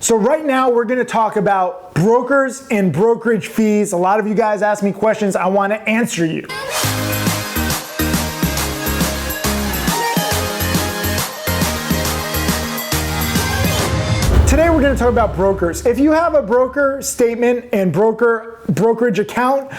So right now we're going to talk about brokers and brokerage fees. A lot of you guys ask me questions. I want to answer you. Today we're going to talk about brokers. If you have a broker statement and brokerage account,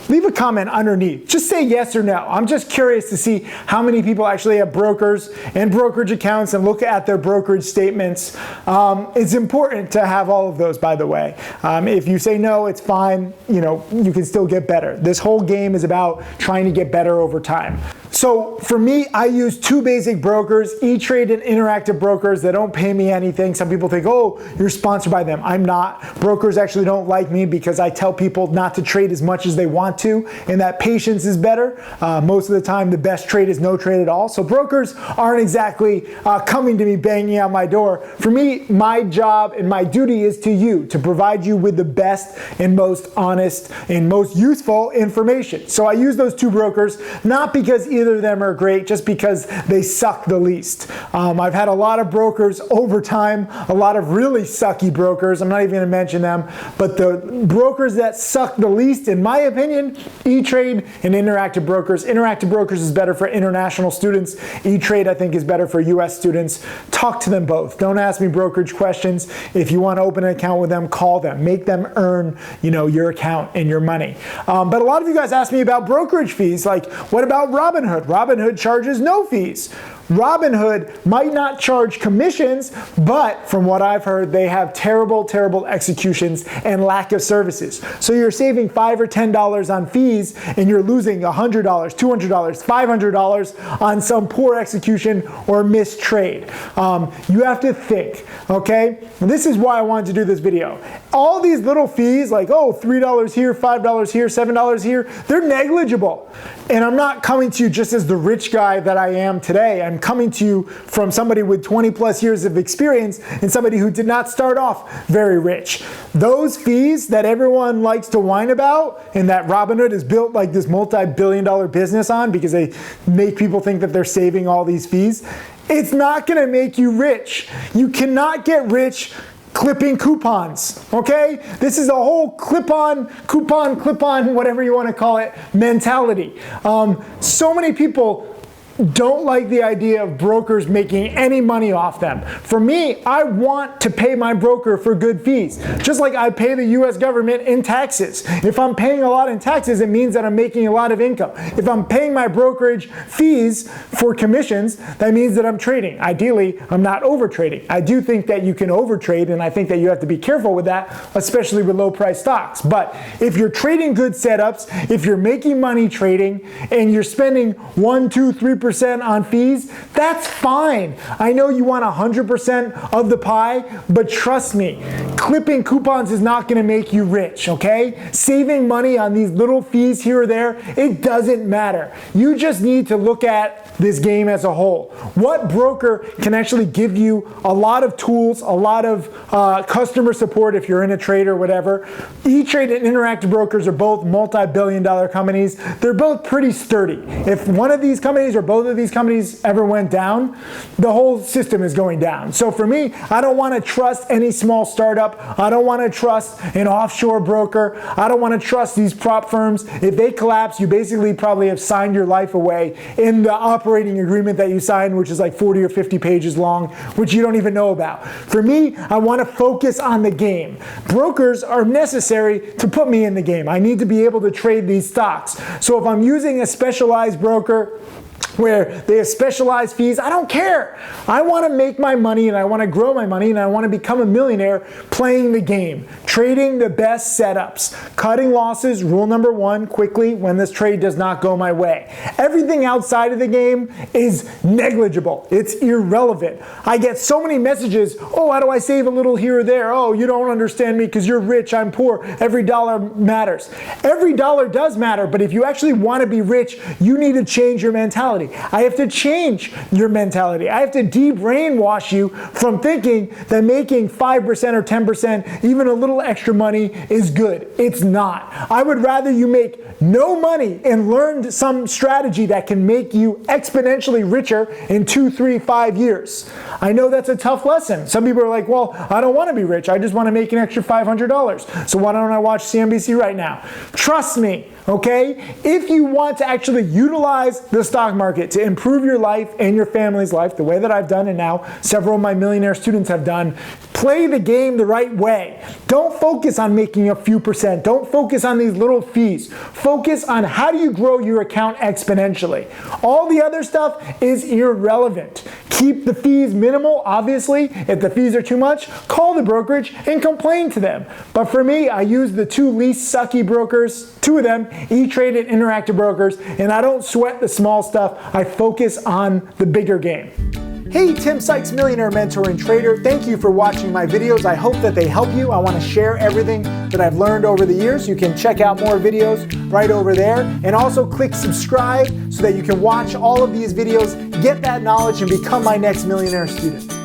leave a comment underneath. Just say yes or no. I'm just curious to see how many people actually have brokers and brokerage accounts and look at their brokerage statements. It's important to have all of those, by the way. If you say no, it's fine. You know, you can still get better. This whole game is about trying to get better over time. So for me, I use two basic brokers, E-Trade and Interactive Brokers. They don't pay me anything. Some people think, oh, you're sponsored by them. I'm not. Brokers actually don't like me because I tell people not to trade as much as they want to, and that patience is better. Most of the time, the best trade is no trade at all. So brokers aren't exactly coming to me banging on my door. For me, my job and my duty is to you, to provide you with the best and most honest and most useful information. So I use those two brokers, not because either of them are great, just because they suck the least. I've had a lot of brokers over time, a lot of really sucky brokers. I'm not even going to mention them, but the brokers that suck the least, in my opinion, E-Trade and Interactive Brokers. Interactive Brokers is better for international students. E-Trade, I think, is better for US students. Talk to them both. Don't ask me brokerage questions. If you want to open an account with them, call them. Make them earn, your account and your money. But a lot of you guys ask me about brokerage fees. Like, what about Robinhood? Robinhood charges no fees. Robinhood might not charge commissions, but from what I've heard, they have terrible, terrible executions and lack of services. So you're saving $5 or $10 on fees and you're losing $100, $200, $500 on some poor execution or missed trade. You have to think, okay? And this is why I wanted to do this video. All these little fees, like, oh, $3 here, $5 here, $7 here, they're negligible. And I'm not coming to you just as the rich guy that I am today. I'm coming to you from somebody with 20 plus years of experience and somebody who did not start off very rich. Those fees that everyone likes to whine about and that Robinhood is built like this multi-billion-dollar business on because they make people think that they're saving all these fees, it's not going to make you rich. You cannot get rich clipping coupons, okay? This is a whole clip-on, whatever you want to call it, mentality. So many people don't like the idea of brokers making any money off them. For me, I want to pay my broker for good fees, just like I pay the US government in taxes. If I'm paying a lot in taxes, it means that I'm making a lot of income. If I'm paying my brokerage fees for commissions, that means that I'm trading. Ideally, I'm not over trading. I do think that you can overtrade, and I think that you have to be careful with that, especially with low price stocks. But if you're trading good setups, if you're making money trading, and you're spending 1%, 2%, 3% on fees, that's fine. I know you want 100% of the pie, but trust me, clipping coupons is not going to make you rich, okay? Saving money on these little fees here or there, it doesn't matter. You just need to look at this game as a whole. What broker can actually give you a lot of tools, a lot of customer support if you're in a trade or whatever? E-Trade and Interactive Brokers are both multi-billion-dollar companies. They're both pretty sturdy. If one of these companies or both of these companies ever went down, the whole system is going down. So for me, I don't want to trust any small startup. I don't want to trust an offshore broker. I don't want to trust these prop firms. If they collapse, you basically probably have signed your life away in the operating agreement that you signed, which is like 40 or 50 pages long, which you don't even know about. For me, I want to focus on the game. Brokers are necessary to put me in the game. I need to be able to trade these stocks. So if I'm using a specialized broker where they have specialized fees, I don't care. I want to make my money and I want to grow my money and I want to become a millionaire playing the game, trading the best setups, cutting losses, rule number one, quickly when this trade does not go my way. Everything outside of the game is negligible. It's irrelevant. I get so many messages, oh, how do I save a little here or there? Oh, you don't understand me because you're rich, I'm poor. Every dollar matters. Every dollar does matter, but if you actually want to be rich, you need to change your mentality. I have to change your mentality. I have to de-brainwash you from thinking that making 5% or 10%, even a little extra money is good. It's not. I would rather you make no money and learned some strategy that can make you exponentially richer in 2, 3, 5 years. I know that's a tough lesson. Some people are like, well, I don't want to be rich. I just want to make an extra $500. So why don't I watch CNBC right now? Trust me, okay? If you want to actually utilize the stock market to improve your life and your family's life, the way that I've done and now several of my millionaire students have done, play the game the right way. Don't focus on making a few percent. Don't focus on these little fees. Focus on how do you grow your account exponentially. All the other stuff is irrelevant. Keep the fees minimal, obviously. If the fees are too much, call the brokerage and complain to them. But for me, I use the 2 least sucky brokers, 2 of them, E-Trade and Interactive Brokers, and I don't sweat the small stuff. I focus on the bigger game. Hey, Tim Sykes, millionaire mentor and trader. Thank you for watching my videos. I hope that they help you. I want to share everything that I've learned over the years. You can check out more videos right over there. And also click subscribe so that you can watch all of these videos, get that knowledge, and become my next millionaire student.